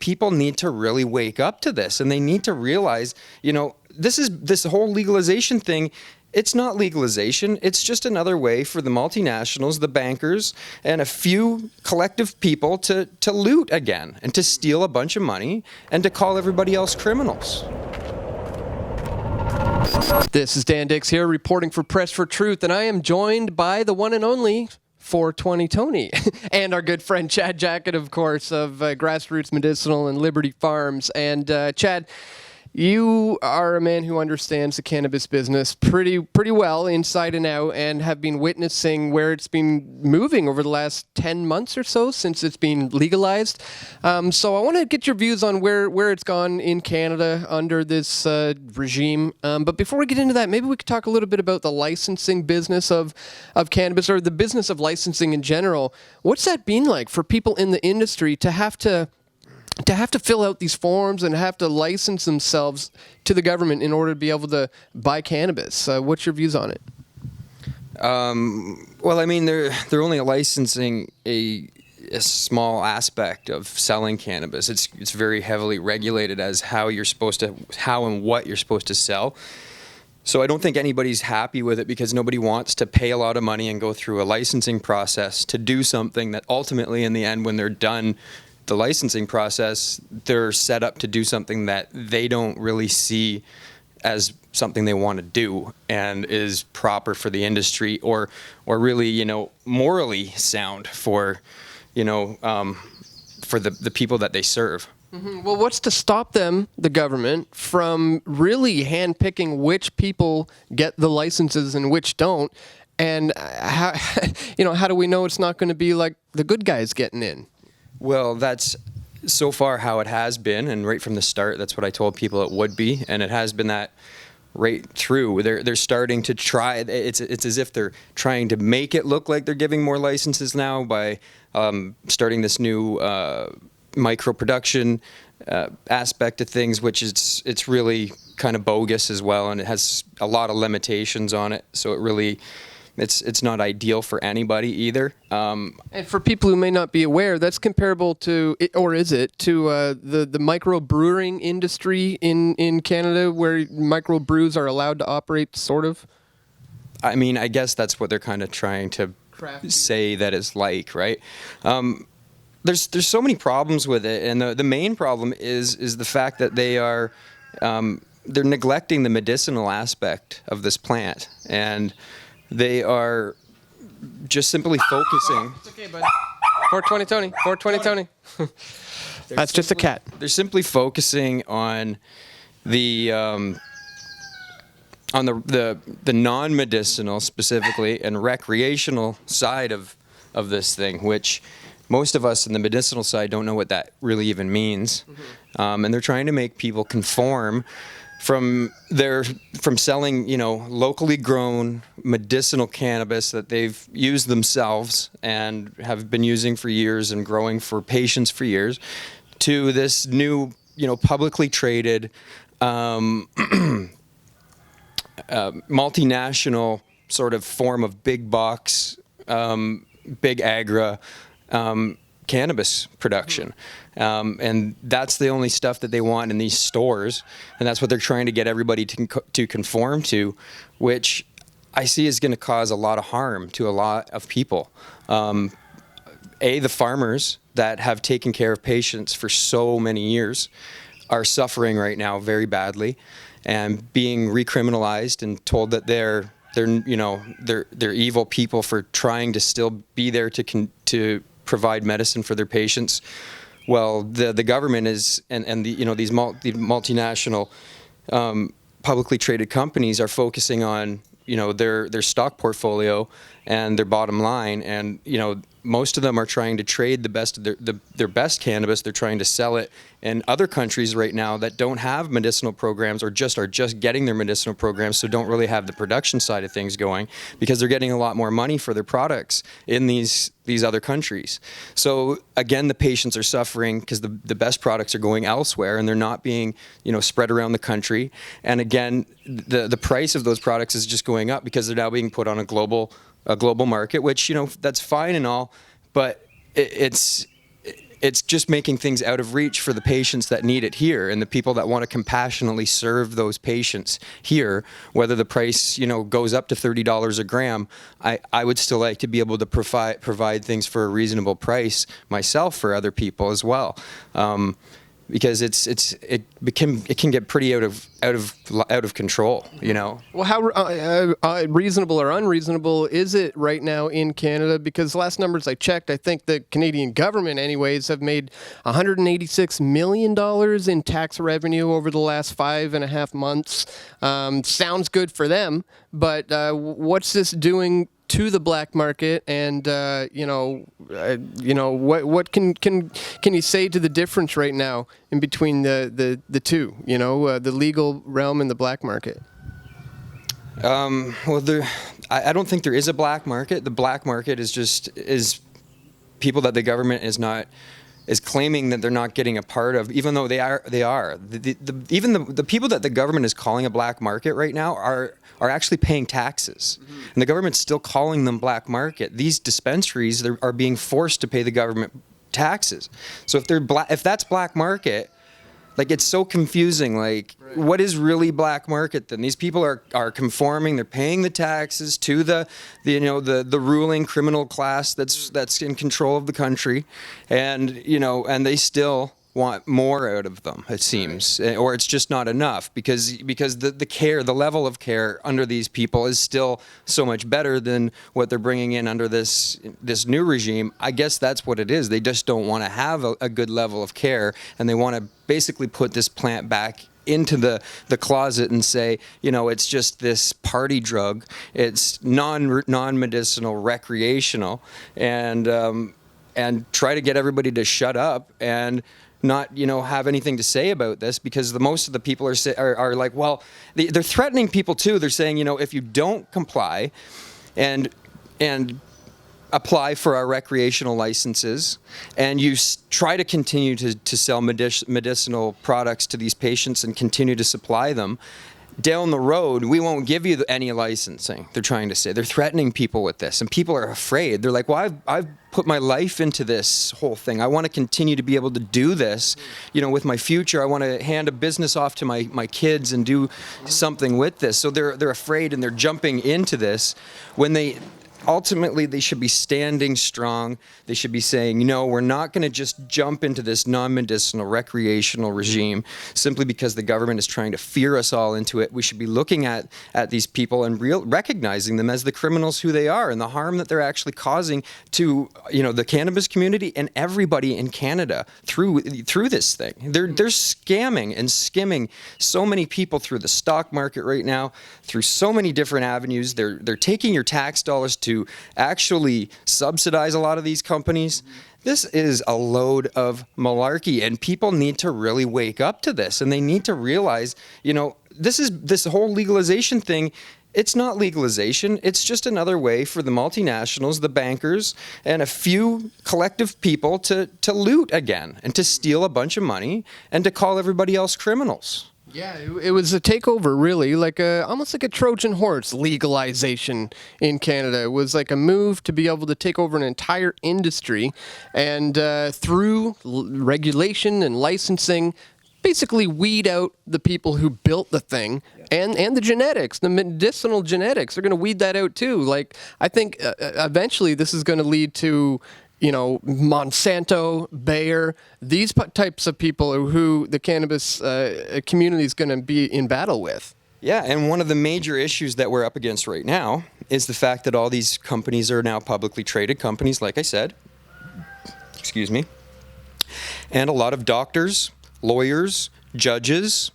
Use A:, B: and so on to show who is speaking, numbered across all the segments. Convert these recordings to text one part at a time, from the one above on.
A: people need to really wake up to this, and they need to realize, this whole legalization thing. It's not legalization. It's just another way for the multinationals, the bankers, and a few collective people to loot again and to steal a bunch of money and to call everybody else criminals.
B: This is Dan Dix here, reporting for Press for Truth, and I am joined by the one and only 420 Tony and our good friend Chad Jackett, of course, of Grassroots Medicinal and Liberty Farms. And Chad, you are a man who understands the cannabis business pretty well inside and out, and have been witnessing where it's been moving over the last 10 months or so since it's been legalized. So I want to get your views on where it's gone in Canada under this regime. But before we get into that, maybe we could talk a little bit about the licensing business of cannabis, or the business of licensing in general. What's that been like for people in the industry to have to fill out these forms and have to license themselves to the government in order to be able to buy cannabis? What's your views on it?
A: Well, I mean, they're only licensing a small aspect of selling cannabis. It's very heavily regulated as how and what you're supposed to sell. So I don't think anybody's happy with it, because nobody wants to pay a lot of money and go through a licensing process to do something that ultimately, in the end, when they're done the licensing process, they're set up to do something that they don't really see as something they want to do and is proper for the industry, or really, morally sound for, for the people that they serve.
B: Mm-hmm. Well, what's to stop them, the government, from really handpicking which people get the licenses and which don't? And how do we know it's not going to be like the good guys getting in?
A: Well, that's so far how it has been, and right from the start, that's what I told people it would be, and it has been that right through. They're starting to try. It's as if they're trying to make it look like they're giving more licenses now by starting this new micro production aspect of things, which it's really kind of bogus as well, and it has a lot of limitations on it. So it really. It's not ideal for anybody either.
B: And for people who may not be aware, that's comparable to, or is it, to the micro brewing industry in Canada, where micro brews are allowed to operate, sort of?
A: I mean, I guess that's what they're kind of trying to say that is like, right? There's so many problems with it, and the main problem is the fact that they're neglecting the medicinal aspect of this plant, and they are just simply focusing.
B: It's okay, bud. 420 Tony. 420 Tony. That's just a cat.
A: They're simply focusing on the non-medicinal, specifically, and recreational side of this thing, which most of us in the medicinal side don't know what that really even means. Mm-hmm. And they're trying to make people conform from selling, locally grown medicinal cannabis that they've used themselves and have been using for years and growing for patients for years, to this new, publicly traded, multinational sort of form of big box, big agra cannabis production. And that's the only stuff that they want in these stores, and that's what they're trying to get everybody to conform to, which I see is going to cause a lot of harm to a lot of people. The farmers that have taken care of patients for so many years are suffering right now very badly, and being recriminalized and told that they're evil people for trying to still be there to provide medicine for their patients. Well, the government is, and the these multinational publicly traded companies are focusing on their stock portfolio and their bottom line, and most of them are trying to trade the best of their best cannabis. They're trying to sell it in other countries right now that don't have medicinal programs, or are just getting their medicinal programs, so don't really have the production side of things going, because they're getting a lot more money for their products in these other countries. So again, the patients are suffering because the best products are going elsewhere, and they're not being spread around the country. And again, the price of those products is just going up because they're now being put on a global market, which that's fine and all, but it's it's just making things out of reach for the patients that need it here and the people that want to compassionately serve those patients here. Whether the price, goes up to $30 a gram, I would still like to be able to provide things for a reasonable price myself for other people as well. Because it can get pretty out of control,
B: Well, how reasonable or unreasonable is it right now in Canada? Because last numbers I checked, I think the Canadian government, anyways, have made $186 million in tax revenue over the last 5.5 months. Sounds good for them, but what's this doing to the black market? And what can you say to the difference right now in between the two? The legal realm and the black market.
A: I don't think there is a black market. The black market is people that the government is claiming that they're not getting a part of, even though they are. Even the people that the government is calling a black market right now are actually paying taxes, and the government's still calling them black market. These dispensaries are being forced to pay the government taxes. So if that's black market, it's so confusing. What is really black market then? These people are conforming. They're paying the taxes to the ruling criminal class that's in control of the country, and they still want more out of them, it seems, or it's just not enough because the level of care under these people is still so much better than what they're bringing in under this new regime. I guess that's what it is. They just don't want to have a good level of care, and they want to basically put this plant back into the closet and say, it's just this party drug. It's non-medicinal, recreational, and try to get everybody to shut up and not have anything to say about this, because most of the people are like, well, they're threatening people too. They're saying, if you don't comply and apply for our recreational licenses and you try to continue to sell medicinal products to these patients and continue to supply them, down the road, we won't give you any licensing. They're trying to say. They're threatening people with this, and people are afraid. They're like, well, I've put my life into this whole thing. I want to continue to be able to do this, with my future. I want to hand a business off to my kids and do something with this. So they're afraid, and they're jumping into this when ultimately, they should be standing strong. They should be saying, we're not going to just jump into this non-medicinal recreational regime simply because the government is trying to fear us all into it. We should be looking at these people and recognizing them as the criminals who they are and the harm that they're actually causing to, the cannabis community and everybody in Canada through this thing. They're scamming and skimming so many people through the stock market right now, through so many different avenues. They're taking your tax dollars to actually subsidize a lot of these companies. This is a load of malarkey, and people need to really wake up to this, and they need to realize, this whole legalization thing, it's not legalization. It's just another way for the multinationals, the bankers, and a few collective people to loot again and to steal a bunch of money and to call everybody else criminals.
B: Yeah, it was a takeover, really, almost like a Trojan horse legalization in Canada. It was like a move to be able to take over an entire industry, and through regulation and licensing, basically weed out the people who built the thing and the genetics, the medicinal genetics. They're going to weed that out too. I think eventually this is going to lead to Monsanto, Bayer, these types of people who the cannabis community is going to be in battle with.
A: Yeah, and one of the major issues that we're up against right now is the fact that all these companies are now publicly traded companies, like I said. Excuse me. And a lot of doctors, lawyers, judges,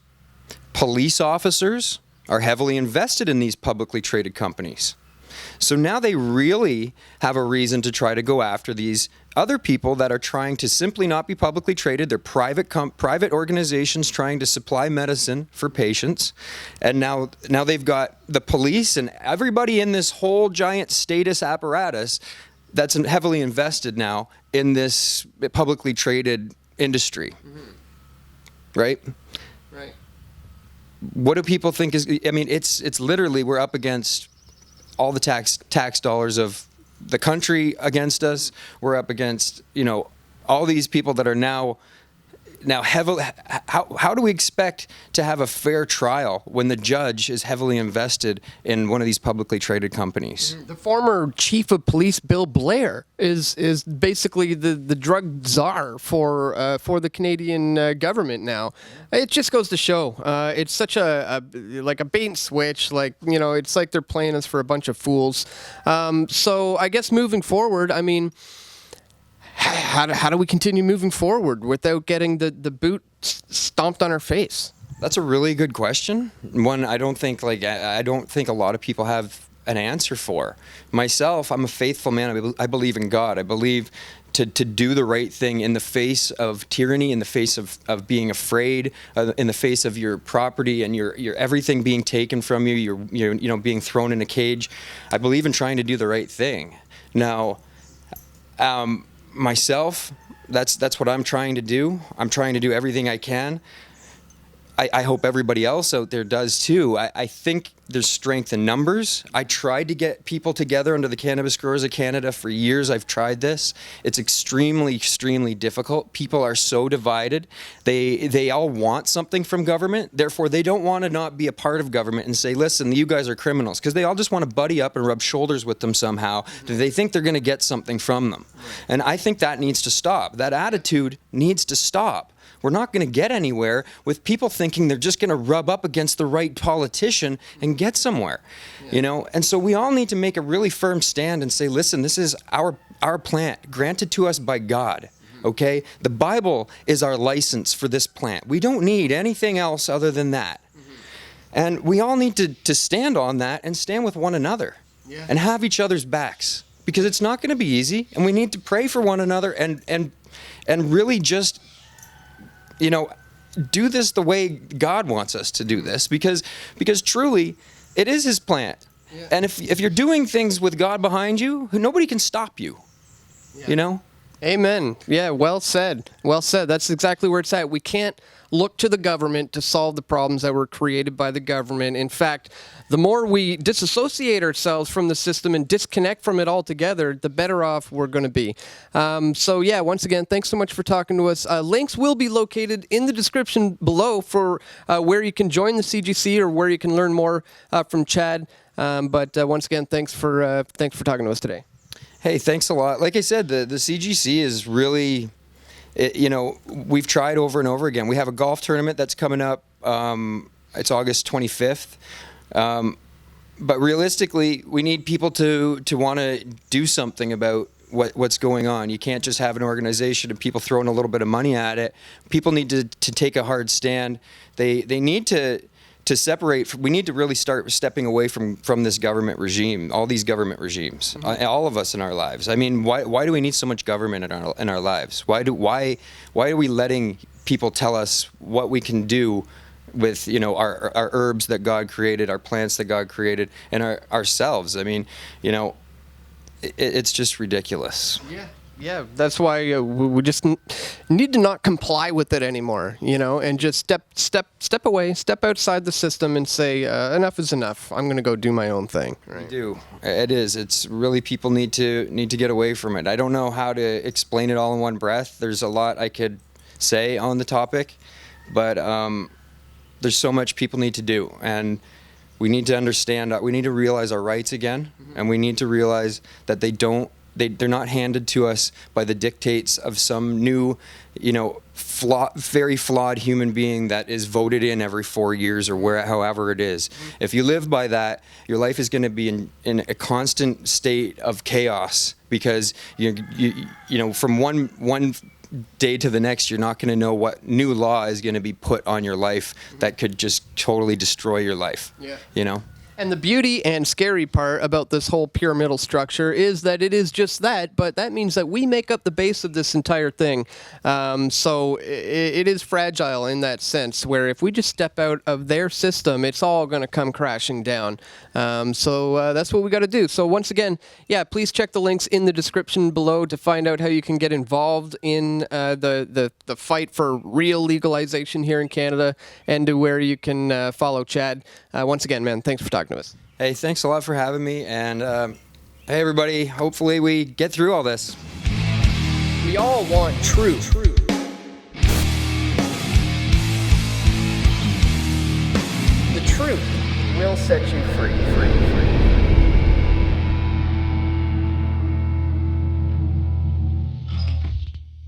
A: police officers are heavily invested in these publicly traded companies. So now they really have a reason to try to go after these other people that are trying to simply not be publicly traded. They're private organizations trying to supply medicine for patients. And now they've got the police and everybody in this whole giant status apparatus that's heavily invested now in this publicly traded industry. Mm-hmm. Right?
B: Right.
A: What do people think it's literally, we're up against all the tax dollars of the country against us. We're up against, all these people that are now heavily, how do we expect to have a fair trial when the judge is heavily invested in one of these publicly traded companies?
B: The former chief of police, Bill Blair, is basically the drug czar for the Canadian government now. It just goes to show it's such a bait and switch. Like, you know, it's like they're playing us for a bunch of fools. So I guess moving forward, I mean, how do we continue moving forward without getting the boot stomped on our face?
A: That's a really good question. One I don't think a lot of people have an answer for. Myself, I'm a faithful man. I believe in God. I believe to do the right thing in the face of tyranny, in the face of being afraid, in the face of your property and your everything being taken from you, you're being thrown in a cage. I believe in trying to do the right thing. Now, myself, that's what I'm trying to do. I'm trying to do everything I can. I hope everybody else out there does too. I think there's strength in numbers. I tried to get people together under the Cannabis Growers of Canada for years. I've tried this. It's extremely, extremely difficult. People are so divided. They all want something from government. Therefore, they don't want to not be a part of government and say, listen, you guys are criminals. Because they all just want to buddy up and rub shoulders with them somehow. They think they're going to get something from them. And I think that needs to stop. That attitude needs to stop. We're not going to get anywhere with people thinking they're just going to rub up against the right politician and get somewhere, you know? And so we all need to make a really firm stand and say, listen, this is our plant granted to us by God, okay? The Bible is our license for this plant. We don't need anything else other than that. And we all need to stand on that and stand with one another and have each other's backs, because it's not going to be easy, and we need to pray for one another and really just, you know, do this the way God wants us to do this, because truly it is his plant. Yeah. And if you're doing things with God behind you, nobody can stop you. You know?
B: Amen. Yeah, well said. Well said. That's exactly where it's at. We can't look to the government to solve the problems that were created by the government. In fact, the more we disassociate ourselves from the system and disconnect from it altogether, the better off we're going to be. So yeah, once again, thanks so much for talking to us. Links will be located in the description below for where you can join the CGC or where you can learn more from Chad. But once again, thanks for talking to us today. Hey,
A: thanks a lot. Like I said, the CGC is really, you know, we've tried over and over again. We have a golf tournament that's coming up. It's August 25th. But realistically, we need people to want to do something about what's going on. You can't just have an organization and people throwing a little bit of money at it. People need to take a hard stand. They need to separate. We need to really start stepping away from this government regime, all these government regimes, all of us in our lives. I mean, why do we need so much government in our lives? Why are we letting people tell us what we can do with, you know, our herbs that God created, our plants that God created, and ourselves? I mean, you know, it's just ridiculous.
B: Yeah, that's why we just need to not comply with it anymore, you know, and just step away, step outside the system and say, enough is enough. I'm going to go do my own thing. Right?
A: We do. It is. It's really, people need to get away from it. I don't know how to explain it all in one breath. There's a lot I could say on the topic, but there's so much people need to do, and we need to understand, we need to realize our rights again, and we need to realize that they're not handed to us by the dictates of some new, you know, very flawed human being that is voted in every 4 years or however it is. If you live by that, your life is going to be in a constant state of chaos, because you know, from one day to the next, you're not going to know what new law is going to be put on your life that could just totally destroy your life. You know?
B: And the beauty and scary part about this whole pyramidal structure is that it is just that, but that means that we make up the base of this entire thing. So it is fragile in that sense, where if we just step out of their system, it's all going to come crashing down. So that's what we got to do. So once again, yeah, please check the links in the description below to find out how you can get involved in the fight for real legalization here in Canada, and to where you can follow Chad. Once again, man, thanks for talking to us.
A: Hey, thanks a lot for having me, and hey everybody, hopefully we get through all this.
B: We all want truth. The truth will set you free.